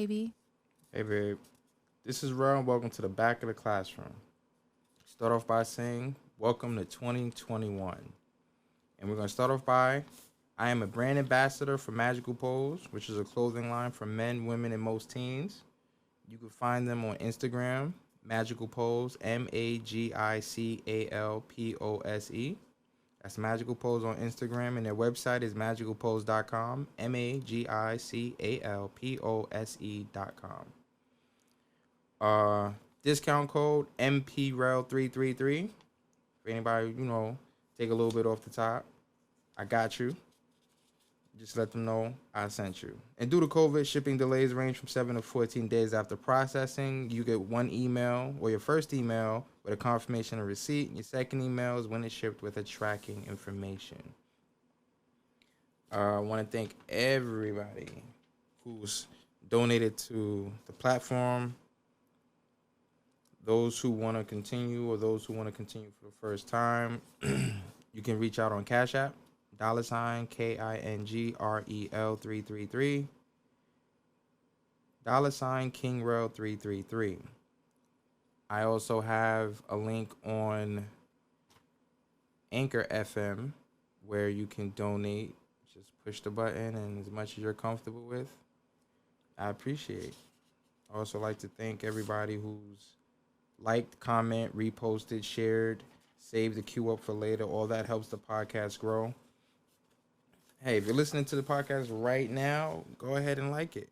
baby. Hey, babe. This is Ron. Welcome to the back of the classroom. Start off by saying, welcome to 2021. And we're going to start off by, I am a brand ambassador for Magical Pose, which is a clothing line for men, women, and most teens. You can find them on Instagram, Magical Pose, MAGICALPOSE. That's Magical Pose on Instagram, and their website is magicalpose.com, MAGICALPOSE.com. Uh, Discount code MPREL333. For anybody, take a little bit off the top. I got you. Just let them know I sent you. And due to COVID, shipping delays range from 7 to 14 days after processing. You get one email, or your first email, with a confirmation of receipt. Your second email is when it's shipped with a tracking information. I want to thank everybody who's donated to the platform. Those who want to continue, or those who want to continue for the first time, you can reach out on Cash App, $ KINGREL333, $KingRel333. I also have a link on Anchor FM where you can donate. Just push the button, and as much as you're comfortable with, I appreciate. I also like to thank everybody who's liked, comment, reposted, shared, save the queue up for later. All that helps the podcast grow. Hey, if you're listening to the podcast right now, go ahead and like it.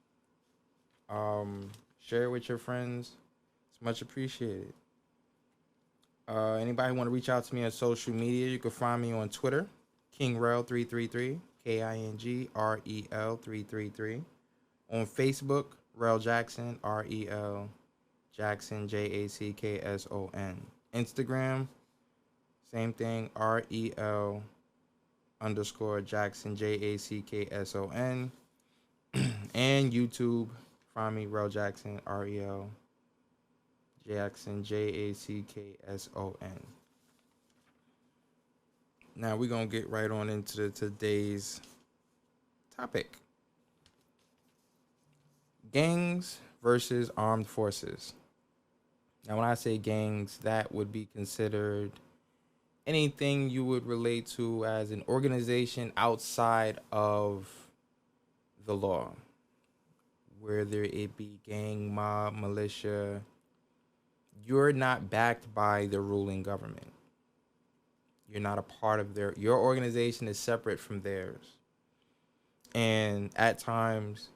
Share it with your friends. It's much appreciated. Anybody want to reach out to me on social media, you can find me on Twitter, KingRel333, KINGREL333. On Facebook, Rel Jackson, REL Jackson, JACKSON. Instagram, same thing, REL _ Jackson, JACKSON. And YouTube, find me, Rel Jackson, REL Jackson, JACKSON. Now we're going to get right on into today's topic. Gangs versus armed forces. Now, when I say gangs, that would be considered anything you would relate to as an organization outside of the law, whether it be gang, mob, militia. You're not backed by the ruling government. You're not a part of your organization is separate from theirs. And at times,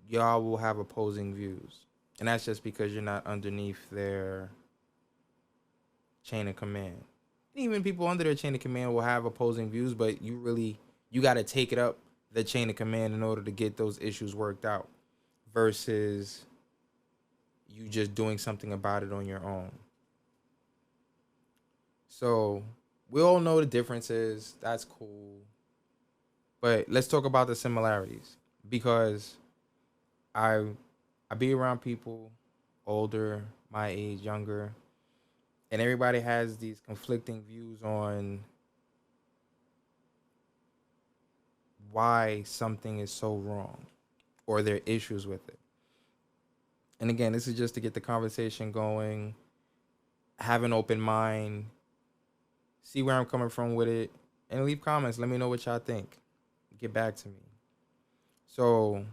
y'all will have opposing views. And that's just because you're not underneath their chain of command. Even people under their chain of command will have opposing views, but you got to take it up the chain of command in order to get those issues worked out versus you just doing something about it on your own. So we all know the differences. That's cool. But let's talk about the similarities, because I be around people older, my age, younger, and everybody has these conflicting views on why something is so wrong or their issues with it. And again, this is just to get the conversation going, have an open mind, see where I'm coming from with it, and leave comments. Let me know what y'all think. Get back to me. So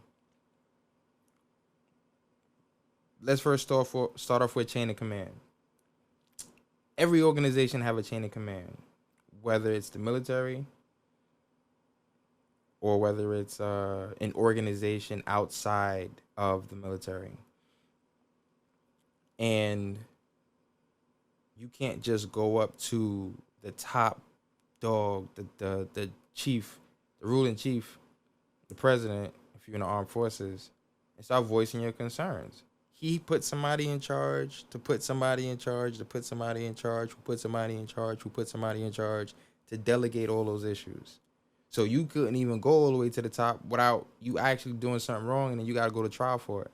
let's first start off with chain of command. Every organization have a chain of command, whether it's the military or whether it's an organization outside of the military. And you can't just go up to the top dog, the chief, the ruling chief, the president, if you're in the armed forces, and start voicing your concerns. He put somebody in charge to put somebody in charge to put somebody in charge who put somebody in charge who put somebody in charge to delegate all those issues. So you couldn't even go all the way to the top without you actually doing something wrong, and then you got to go to trial for it.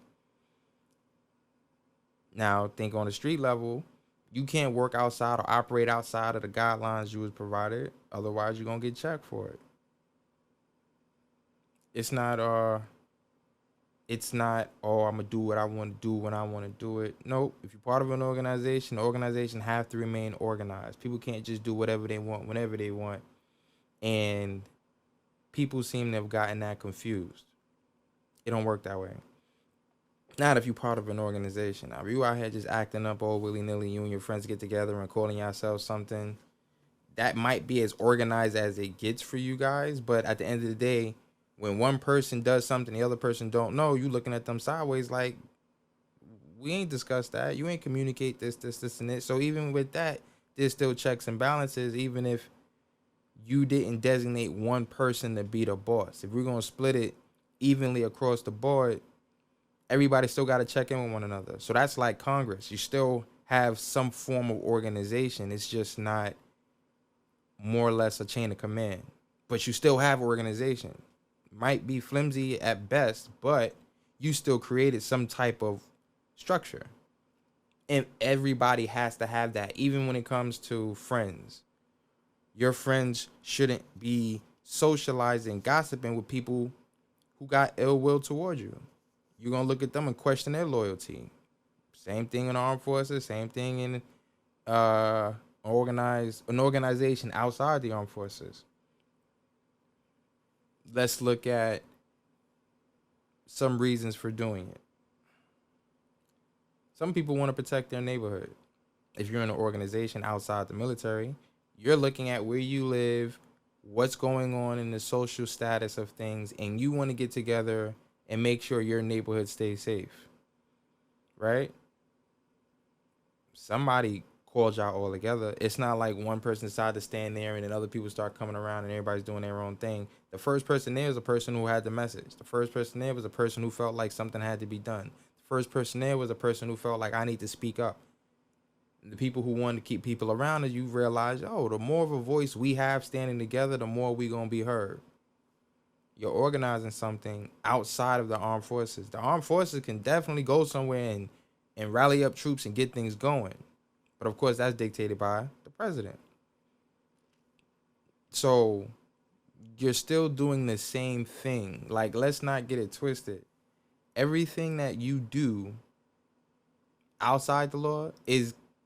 Now, think on the street level, you can't work outside or operate outside of the guidelines you was provided. Otherwise, you're going to get checked for it. It's not It's not, oh, I'm gonna do what I want to do when I want to do it. Nope. If you're part of an organization, the organization have to remain organized. People can't just do whatever they want whenever they want. And people seem to have gotten that confused. It don't work that way. Not if you're part of an organization. Now, if you out here just acting up all willy nilly, you and your friends get together and calling yourselves something, that might be as organized as it gets for you guys. But at the end of the day, when one person does something the other person don't know, you looking at them sideways like, we ain't discussed that. You ain't communicate this, and this. So even with that, there's still checks and balances, even if you didn't designate one person to be the boss. If we're gonna split it evenly across the board, everybody still got to check in with one another. So that's like Congress. You still have some form of organization. It's just not more or less a chain of command, but you still have organization. Might be flimsy at best, but you still created some type of structure. And everybody has to have that, even when it comes to friends. Your friends shouldn't be socializing, gossiping with people who got ill will towards you. You're going to look at them and question their loyalty. Same thing in the armed forces, same thing in an organization outside the armed forces. Let's look at some reasons for doing it. Some people want to protect their neighborhood. If you're in an organization outside the military, you're looking at where you live, what's going on in the social status of things, and you want to get together and make sure your neighborhood stays safe, right? Somebody called y'all all together. It's not like one person decided to stand there and then other people start coming around and everybody's doing their own thing. The first person there was a person who had the message. The first person there was a person who felt like something had to be done. The first person there was a person who felt like, I need to speak up. The people who wanted to keep people around, and you realize, oh, the more of a voice we have standing together, the more we gonna be heard. You're organizing something outside of the armed forces. The armed forces can definitely go somewhere and rally up troops and get things going. But of course, that's dictated by the president. So you're still doing the same thing. Like, let's not get it twisted. Everything that you do outside the law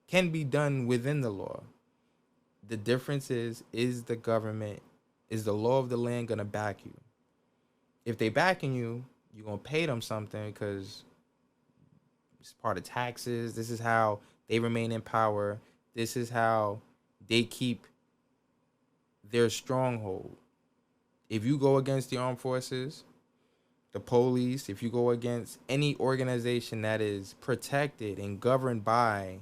can be done within the law. The difference is the government, is the law of the land gonna back you? If they backing you, you're gonna pay them something because it's part of taxes. This is how they remain in power. This is how they keep their stronghold. If you go against the armed forces, the police, if you go against any organization that is protected and governed by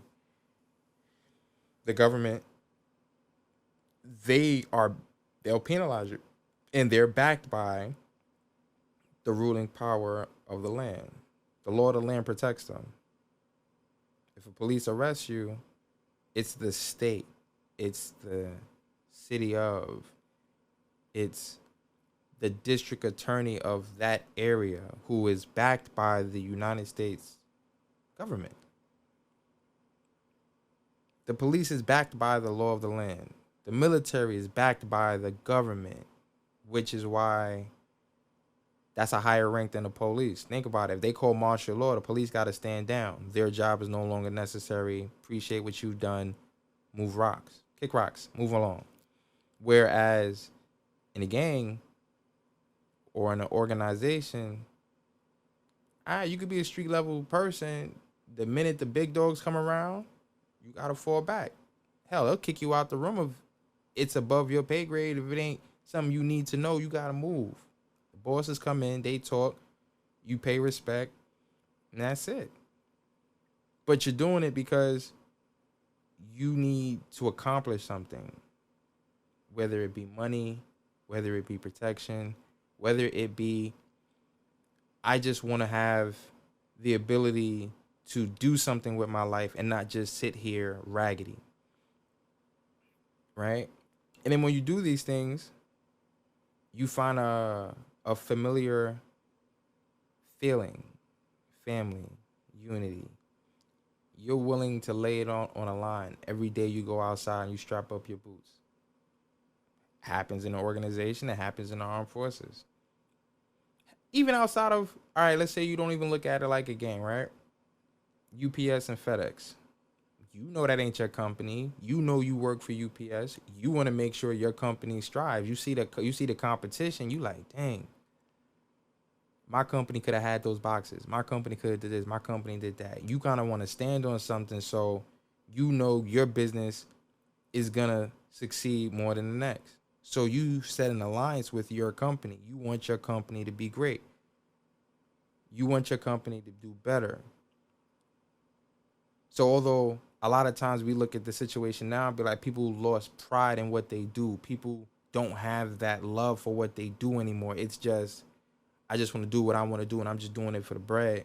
the government, they'll penalize you. And they're backed by the ruling power of the land. The law of the land protects them. If a police arrests you, it's the state, it's the city of, it's the district attorney of that area who is backed by the United States government. The police is backed by the law of the land. The military is backed by the government, which is why that's a higher rank than the police. Think about it. If they call martial law, the police got to stand down. Their job is no longer necessary. Appreciate what you've done. Move rocks. Kick rocks. Move along. Whereas in a gang or in an organization, you could be a street level person. The minute the big dogs come around, you got to fall back. Hell, they'll kick you out the room if it's above your pay grade. If it ain't something you need to know, you got to move. Bosses come in, they talk, you pay respect, and that's it. But you're doing it because you need to accomplish something, whether it be money, whether it be protection, whether it be, I just want to have the ability to do something with my life and not just sit here raggedy, right? And then when you do these things, you find a familiar feeling, family, unity. You're willing to lay it on a line every day you go outside and you strap up your boots. Happens in an organization, it happens in the armed forces. Even outside of, all right, let's say you don't even look at it like a game, right? UPS and FedEx. You know that ain't your company. You know you work for UPS. You want to make sure your company strives. You see the competition. You like, dang, my company could have had those boxes. My company could have did this. My company did that. You kind of want to stand on something so you know your business is gonna succeed more than the next. So you set an alliance with your company. You want your company to be great. You want your company to do better. So although a lot of times we look at the situation now and be like, people lost pride in what they do. People don't have that love for what they do anymore. It's just, I just want to do what I want to do and I'm just doing it for the bread.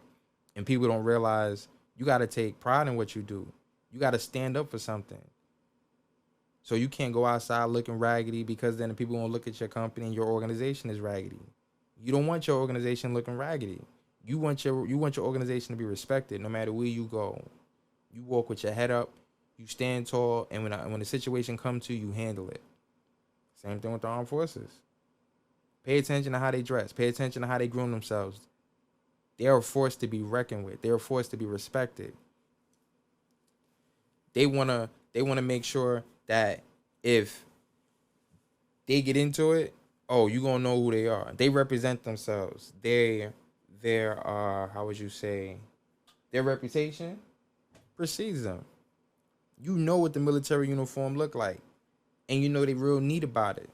And people don't realize you got to take pride in what you do. You got to stand up for something. So you can't go outside looking raggedy, because then the people won't look at your company and your organization is raggedy. You don't want your organization looking raggedy. You want your organization to be respected no matter where you go. You walk with your head up, you stand tall, and when the situation comes to you, you handle it. Same thing with the armed forces. Pay attention to how they dress. Pay attention to how they groom themselves. They are a force to be reckoned with. They are a force to be respected. They wanna make sure that if they get into it, oh, you gonna know who they are. They represent themselves. Their how would you say, their reputation precedes them. You know what the military uniform look like, and you know they real neat about it.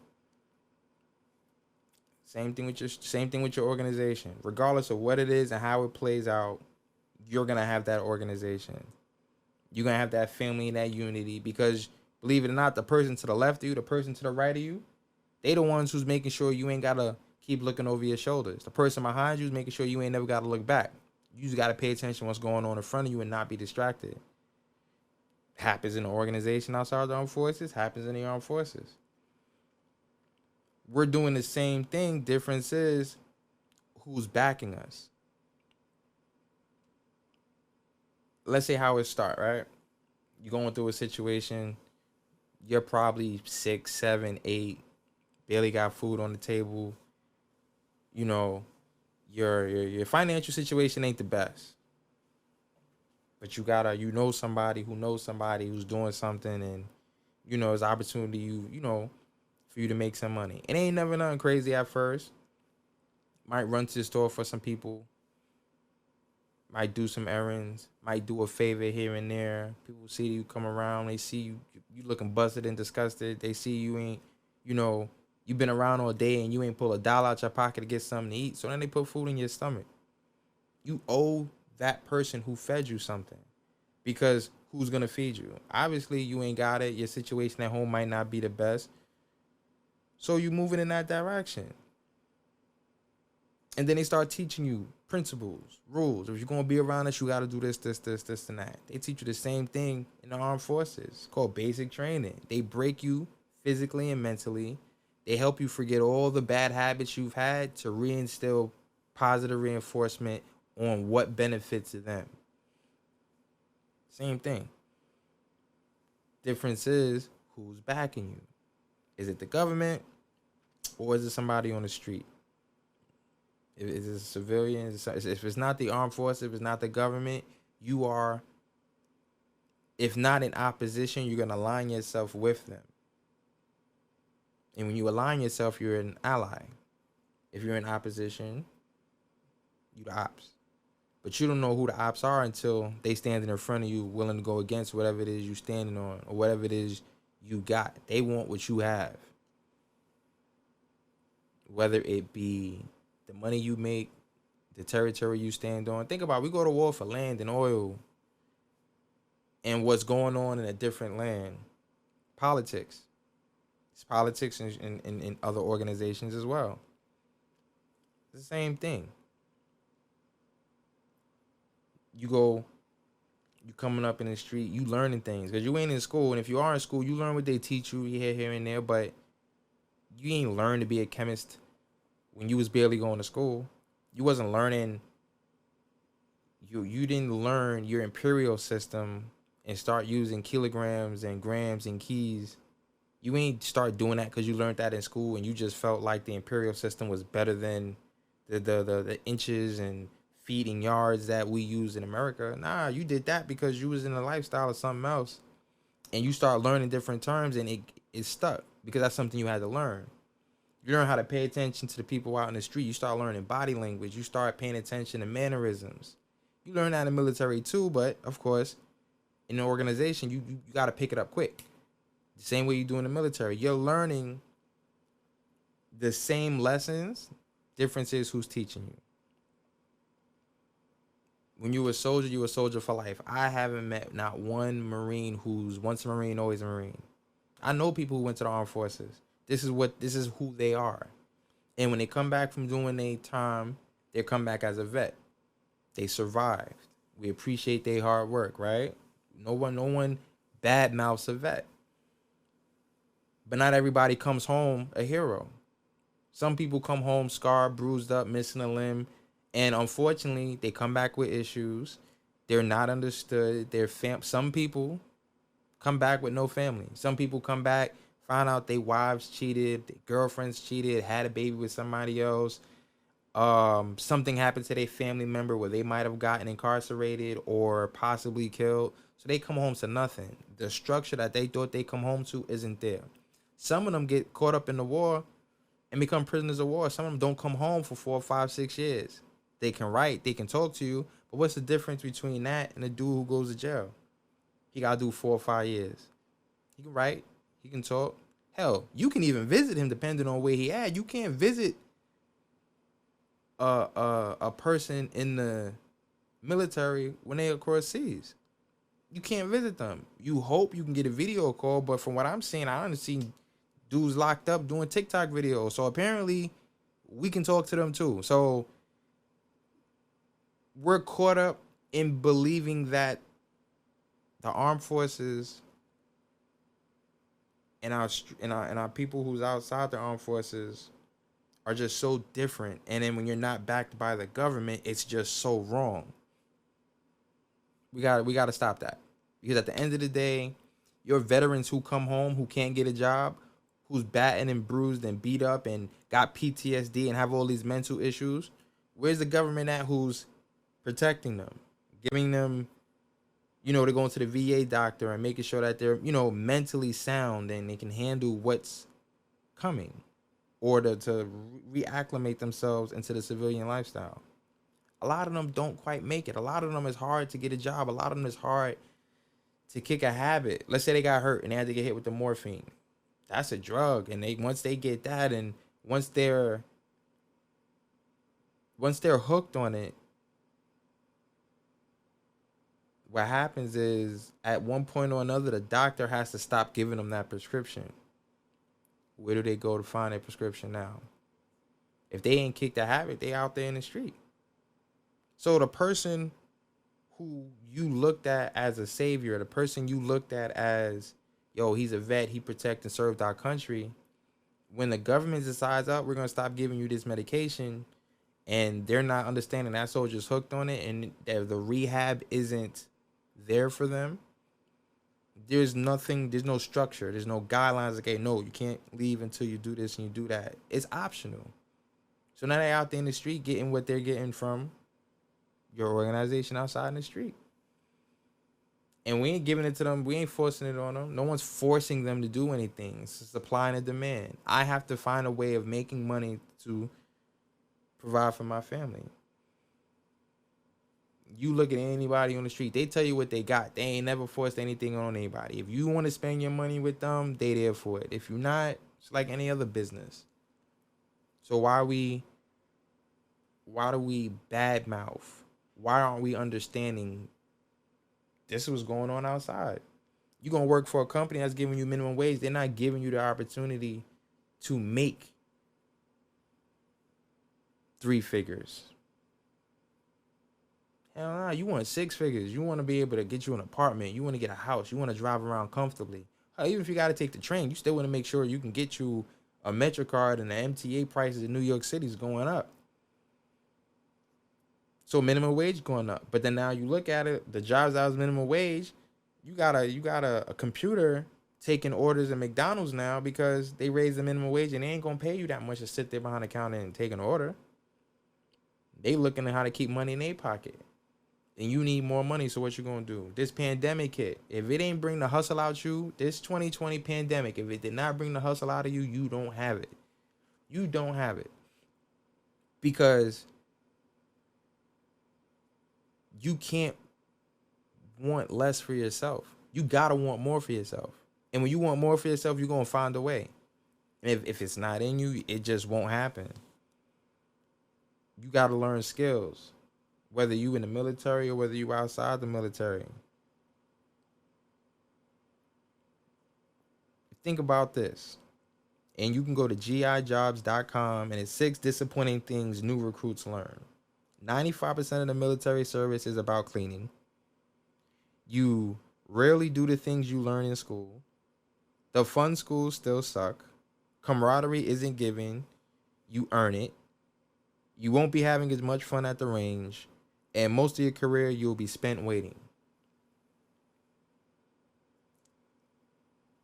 Same thing with your organization. Regardless of what it is and how it plays out, you're gonna have that organization. You're gonna have that family and that unity, because believe it or not, the person to the left of you, the person to the right of you, they the ones who's making sure you ain't gotta keep looking over your shoulders. The person behind you is making sure you ain't never gotta look back. You just gotta pay attention to what's going on in front of you and not be distracted. Happens in the organization outside the armed forces, happens in the armed forces. We're doing the same thing. Difference is who's backing us. Let's say how it start, right? You're going through a situation, you're probably 6, 7, 8, barely got food on the table. You know, your financial situation ain't the best. But you know somebody who knows somebody who's doing something, and it's opportunity for you to make some money. It ain't never nothing crazy at first. Might run to the store for some people, might do some errands, might do a favor here and there. People see you come around, they see you looking busted and disgusted. They see you ain't, you know, you've been around all day and you ain't pull $1 out your pocket to get something to eat. So then they put food in your stomach. You owe that person who fed you something, because who's gonna feed you? Obviously, you ain't got it. Your situation at home might not be the best. So you moving in that direction. And then they start teaching you principles, rules. If you're gonna be around us, you gotta do this, and that. They teach you the same thing in the armed forces. It's called basic training. They break you physically and mentally. They help you forget all the bad habits you've had to reinstill positive reinforcement on what benefits them. Same thing. Difference is who's backing you. Is it the government, or is it somebody on the street? Is it a civilian? If it's not the armed forces, if it's not the government, you are, if not in opposition, you're going to align yourself with them. And when you align yourself, you're an ally. If you're in opposition, you the ops. But you don't know who the ops are until they standing in front of you, willing to go against whatever it is you standing on or whatever it is you got. They want what you have. Whether it be the money you make, the territory you stand on. Think about it, we go to war for land and oil and what's going on in a different land. Politics. It's politics in other organizations as well. It's the same thing. You coming up in the street, you learning things because you ain't in school. And if you are in school, you learn what they teach you here and there, but you ain't learn to be a chemist when you was barely going to school. You wasn't learning. You didn't learn your imperial system and start using kilograms and grams and keys. You ain't start doing that because you learned that in school and you just felt like the imperial system was better than the inches and feet and yards that we use in America. Nah, you did that because you was in a lifestyle of something else, and you start learning different terms, and it stuck because that's something you had to learn. You learn how to pay attention to the people out in the street. You start learning body language. You start paying attention to mannerisms. You learn that in the military too, but of course, in an organization, you got to pick it up quick. The same way you do in the military. You're learning the same lessons. Difference is who's teaching you. When you a soldier for life. I haven't met not one Marine who's once a Marine, always a Marine. I know people who went to the armed forces. This is who they are. And when they come back from doing their time, they come back as a vet. They survived. We appreciate their hard work, right? No one bad mouths a vet. But not everybody comes home a hero. Some people come home scarred, bruised up, missing a limb, and unfortunately, they come back with issues. They're not understood. Some people come back with no family. Some people come back, find out their wives cheated, their girlfriends cheated, had a baby with somebody else. Something happened to their family member where they might have gotten incarcerated or possibly killed. So they come home to nothing. The structure that they thought they come home to isn't there. Some of them get caught up in the war and become prisoners of war. Some of them don't come home for 4, 5, 6 years. They can write, they can talk to you, but what's the difference between that and a dude who goes to jail? He gotta do 4 or 5 years. He can write, he can talk. Hell, you can even visit him depending on where he at. You can't visit a person in the military when they across seas. You can't visit them. You hope you can get a video call, but from what I'm seeing, I don't see dudes locked up doing TikTok videos. So apparently, we can talk to them too. So we're caught up in believing that the armed forces and our people who's outside the armed forces are just so different. And then when you're not backed by the government, it's just so wrong. We got to stop that. Because at the end of the day, your veterans who come home who can't get a job, who's battered and bruised and beat up and got PTSD and have all these mental issues, where's the government at who's protecting them, giving them, they're going to the VA doctor and making sure that they're, mentally sound and they can handle what's coming, or to reacclimate themselves into the civilian lifestyle. A lot of them don't quite make it. A lot of them is hard to get a job. A lot of them is hard to kick a habit. Let's say they got hurt and they had to get hit with the morphine. That's a drug, and once they get that, and once they're hooked on it, what happens is at one point or another, the doctor has to stop giving them that prescription. Where do they go to find a prescription now? If they ain't kicked the habit, they out there in the street. So the person who you looked at as a savior, the person you looked at as, yo, he's a vet, he protected and served our country, when the government decides, oh, we're going to stop giving you this medication, and they're not understanding that soldier's hooked on it, and the rehab isn't there for them, there's no structure, there's no guidelines. Okay, no, you can't leave until you do this and you do that. It's optional. So now they're out there in the street getting what they're getting from your organization outside in the street. And we ain't giving it to them. We ain't forcing it on them. No one's forcing them to do anything. It's supply and demand. I have to find a way of making money to provide for my family. You look at anybody on the street, they tell you what they got. They ain't never forced anything on anybody. If you want to spend your money with them, they there for it. If you're not, it's like any other business. So why do we badmouth? Why aren't we understanding this is what's going on outside? You're going to work for a company that's giving you minimum wage. They're not giving you the opportunity to make 3 figures. Hell nah, you want 6 figures. You want to be able to get you an apartment. You want to get a house. You want to drive around comfortably. Even if you got to take the train, you still want to make sure you can get you a MetroCard, and the MTA prices in New York City is going up. So minimum wage going up. But then now you look at it, the jobs that was minimum wage, you got a computer taking orders at McDonald's now because they raised the minimum wage, and they ain't going to pay you that much to sit there behind the counter and take an order. They looking at how to keep money in their pocket. And you need more money, so what you gonna do? This pandemic hit. If it ain't bring the hustle out you, this 2020 pandemic, if it did not bring the hustle out of you, you don't have it. You don't have it. Because you can't want less for yourself. You gotta want more for yourself. And when you want more for yourself, you're gonna find a way. And if it's not in you, it just won't happen. You gotta learn skills. Whether you in the military or whether you outside the military. Think about this. And you can go to gijobs.com, and it's 6 disappointing things new recruits learn. 95% of the military service is about cleaning. You rarely do the things you learn in school. The fun schools still suck. Camaraderie isn't given. You earn it. You won't be having as much fun at the range. And most of your career, you'll be spent waiting.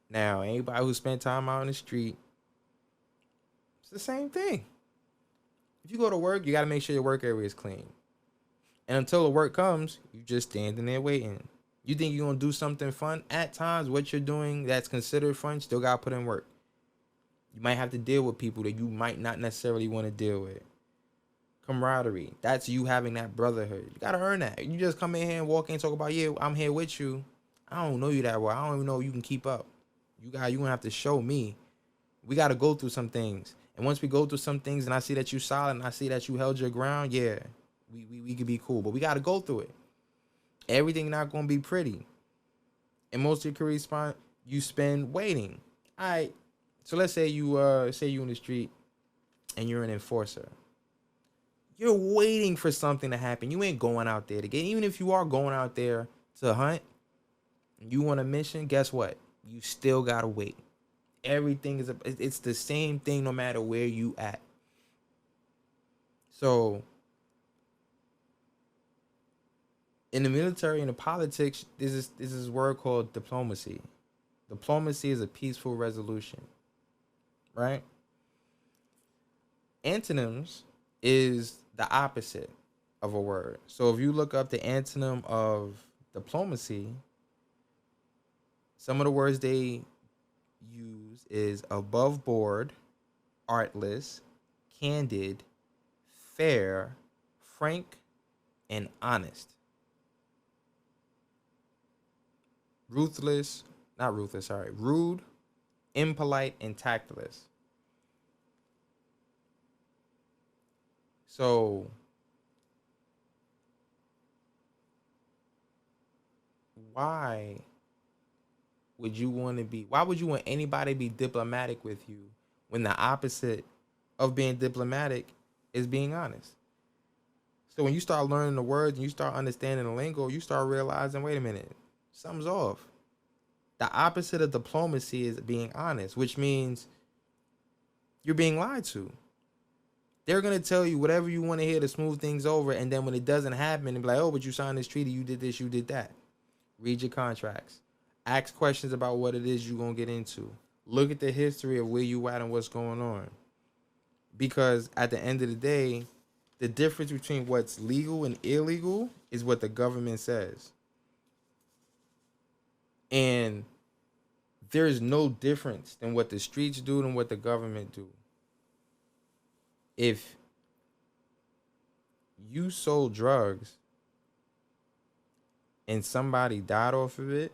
Now, anybody who spent time out in the street, it's the same thing. If you go to work, you got to make sure your work area is clean. And until the work comes, you just standing there waiting. You think you're going to do something fun? At times, what you're doing that's considered fun, still got to put in work. You might have to deal with people that you might not necessarily want to deal with. Camaraderie, that's you having that brotherhood. You got to earn that. You just come in here and walk in and talk about, yeah, I'm here with you. I don't know you that well. I don't even know you can keep up. You're going to have to show me. We got to go through some things. And once we go through some things and I see that you solid and I see that you held your ground, yeah, we could be cool. But we got to go through it. Everything not going to be pretty. And most of your career you spend waiting. All right. So let's say you in the street and you're an enforcer. You're waiting for something to happen. You ain't going out there to get. Even if you are going out there to hunt, you want a mission, guess what? You still got to wait. Everything it's the same thing no matter where you at. So in the military and the politics, this is a word called diplomacy. Diplomacy is a peaceful resolution, right? Antonyms is the opposite of a word. So if you look up the antonym of diplomacy, some of the words they use is above board, artless, candid, fair, frank, and honest. Rude, impolite, and tactless. So why would you want anybody to be diplomatic with you when the opposite of being diplomatic is being honest? So when you start learning the words and you start understanding the lingo, you start realizing, wait a minute, something's off. The opposite of diplomacy is being honest, which means you're being lied to. They're going to tell you whatever you want to hear to smooth things over, and then when it doesn't happen, and be like, oh, but you signed this treaty, you did this, you did that. Read your contracts. Ask questions about what it is you're going to get into. Look at the history of where you at and what's going on. Because at the end of the day, the difference between what's legal and illegal is what the government says. And there's no difference than what the streets do and what the government do. If you sold drugs and somebody died off of it,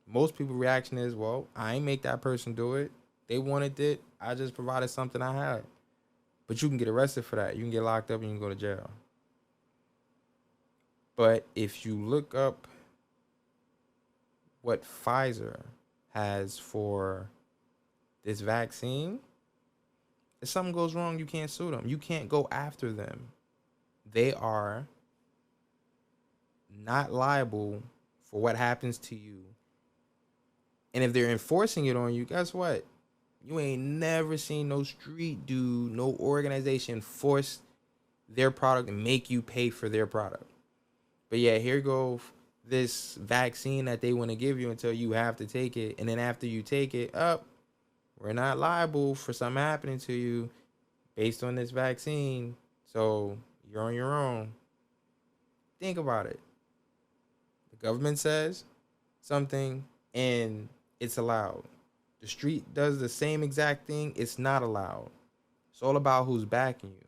most people's reaction is, well, I ain't make that person do it. They wanted it. I just provided something I had. But you can get arrested for that. You can get locked up and you can go to jail. But if you look up what Pfizer has for this vaccine, if something goes wrong, you can't sue them. You can't go after them. They are not liable for what happens to you. And if they're enforcing it on you, guess what? You ain't never seen no street dude, no organization force their product and make you pay for their product. But yeah, here go this vaccine that they want to give you until you have to take it. And then after you take it, we're not liable for something happening to you based on this vaccine. So You're on your own. Think about it. The government says something and it's allowed. The street does the same exact thing, it's not allowed. It's all about who's backing you.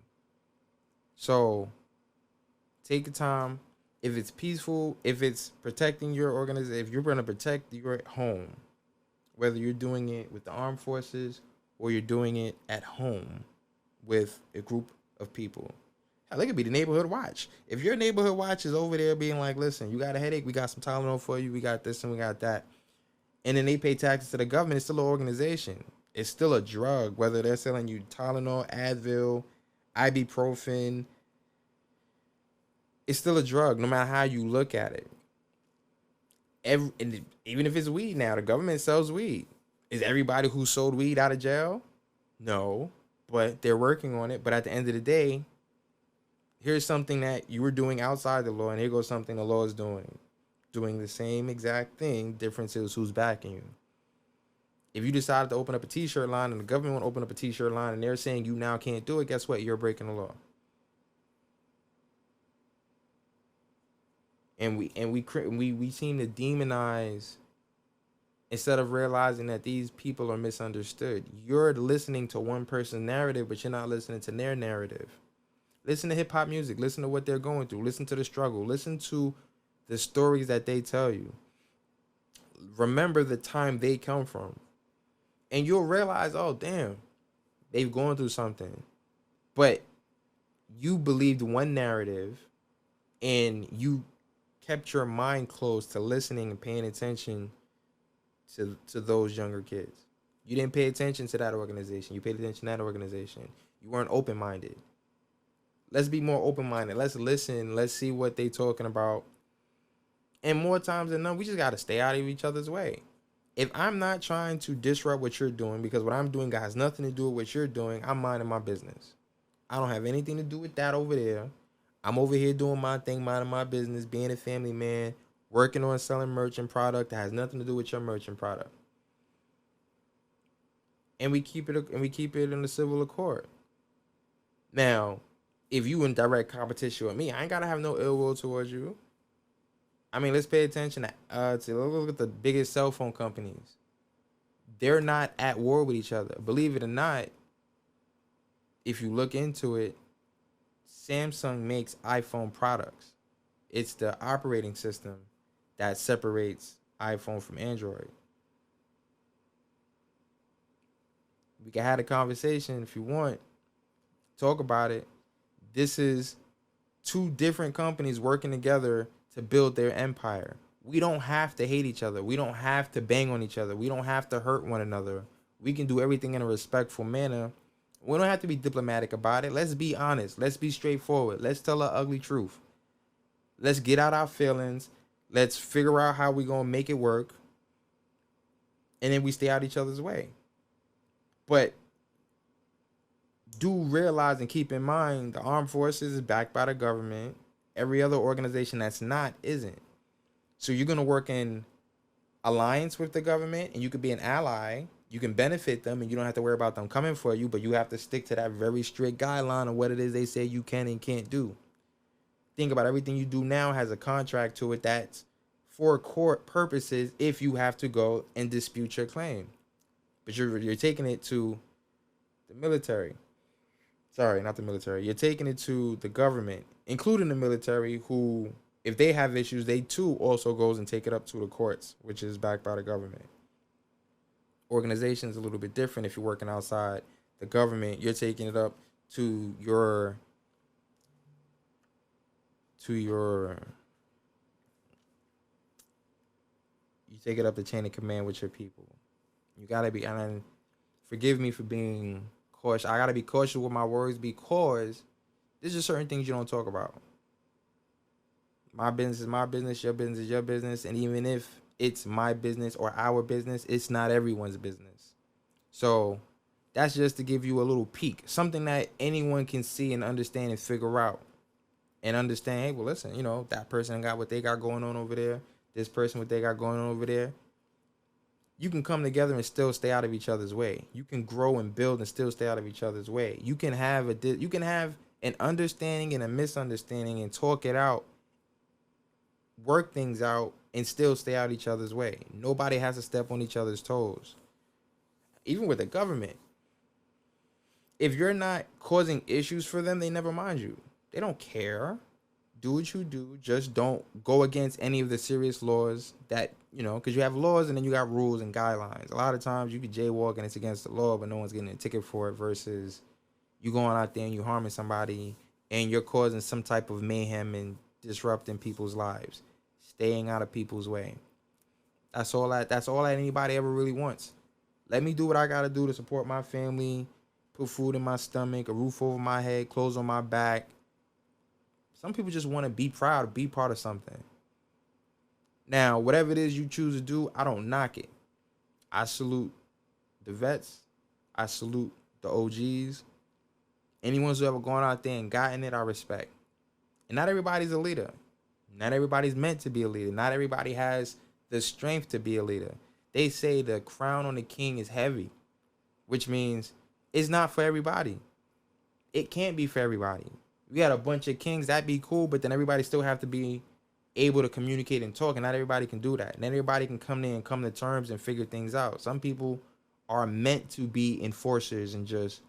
So take the time. If it's peaceful, if it's protecting your organization, if you're going to protect your home, whether you're doing it with the armed forces or you're doing it at home with a group of people. Hell, it could be the neighborhood watch. If your neighborhood watch is over there being like, listen, you got a headache, we got some Tylenol for you, we got this and we got that. And then they pay taxes to the government, it's still an organization. It's still a drug, whether they're selling you Tylenol, Advil, ibuprofen. It's still a drug, no matter how you look at it. Even if it's weed now, the government sells weed. Is everybody who sold weed out of jail? No, but they're working on it. But at the end of the day, here's something that you were doing outside the law, and here goes something the law is doing the same exact thing. Difference is who's backing you. If you decided to open up a t-shirt line and the government won't open up a t-shirt line and they're saying you now can't do it, guess what? You're breaking the law. And we seem to demonize instead of realizing that these people are misunderstood. You're listening to one person's narrative, but you're not listening to their narrative. Listen to hip hop music. Listen to what they're going through. Listen to the struggle. Listen to the stories that they tell you. Remember the time they come from. And you'll realize, oh, damn, they've gone through something. But you believed one narrative and you kept your mind closed to listening and paying attention to those younger kids. You didn't pay attention to that organization. You paid attention to that organization. You weren't open-minded. Let's be more open-minded. Let's listen. Let's see what they're talking about. And more times than not, we just got to stay out of each other's way. If I'm not trying to disrupt what you're doing, because what I'm doing has nothing to do with what you're doing, I'm minding my business. I don't have anything to do with that over there. I'm over here doing my thing, minding my business, being a family man, working on selling merchant product that has nothing to do with your merchant product. And we keep it in the civil accord. Now, if you in direct competition with me, I ain't gotta have no ill will towards you. I mean, let's pay attention to look at the biggest cell phone companies. They're not at war with each other. Believe it or not, if you look into it, Samsung makes iPhone products. It's the operating system that separates iPhone from Android. We can have a conversation if you want. Talk about it. This is two different companies working together to build their empire. We don't have to hate each other. We don't have to bang on each other. We don't have to hurt one another. We can do everything in a respectful manner. We don't have to be diplomatic about it. Let's be honest. Let's be straightforward. Let's tell our ugly truth. Let's get out our feelings. Let's figure out how we're going to make it work. And then we stay out each other's way. But do realize and keep in mind the armed forces is backed by the government. Every other organization that's not isn't. So you're going to work in alliance with the government and you could be an ally. You can benefit them and you don't have to worry about them coming for you, but you have to stick to that very strict guideline of what it is they say you can and can't do. Think about everything you do now has a contract to it that's for court purposes if you have to go and dispute your claim. But you're taking it to the military. Sorry, not the military. You're taking it to the government, including the military, who, if they have issues, they too also goes and take it up to the courts, which is backed by the government. Organization is a little bit different. If you're working outside the government, you're taking it up to your you take it up the chain of command with your people. You gotta be, and forgive me for being cautious. I gotta be cautious with my words because there's just certain things you don't talk about. My business is my business, your business is your business, and even if it's my business or our business, it's not everyone's business. So that's just to give you a little peek, something that anyone can see and understand and figure out. And understand, hey, well, listen, that person got what they got going on over there. This person, what they got going on over there. You can come together and still stay out of each other's way. You can grow and build and still stay out of each other's way. You can have an understanding and a misunderstanding and talk it out, work things out, and still stay out each other's way. Nobody has to step on each other's toes. Even with the government, if you're not causing issues for them, they never mind you. They don't care. Do what you do. Just don't go against any of the serious laws that, because you have laws and then you got rules and guidelines. A lot of times you could jaywalk and it's against the law, but no one's getting a ticket for it, versus you going out there and you harming somebody and you're causing some type of mayhem and disrupting people's lives, staying out of people's way. That's all that anybody ever really wants. Let me do what I gotta do to support my family, put food in my stomach, a roof over my head, clothes on my back. Some people just want to be proud, be part of something. Now, whatever it is you choose to do, I don't knock it. I salute the vets. I salute the OGs. Anyone who's ever gone out there and gotten it, I respect. And not everybody's a leader. Not everybody's meant to be a leader. Not everybody has the strength to be a leader. They say the crown on the king is heavy, which means it's not for everybody. It can't be for everybody. We had a bunch of kings, that'd be cool, but then everybody still have to be able to communicate and talk, and not everybody can do that. And everybody can come in and come to terms and figure things out. Some people are meant to be enforcers and just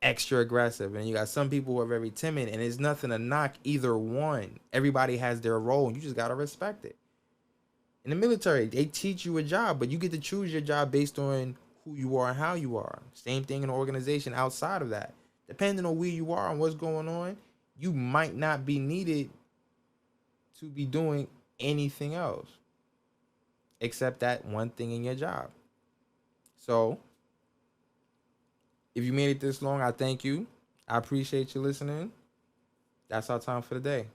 extra aggressive, and you got some people who are very timid, and it's nothing to knock either one. Everybody has their role, and you just gotta respect it. In the military, they teach you a job, but you get to choose your job based on who you are and how you are. Same thing in an organization outside of that. Depending on where you are and what's going on, you might not be needed to be doing anything else except that one thing in your job. So, if you made it this long, I thank you. I appreciate you listening. That's our time for the day.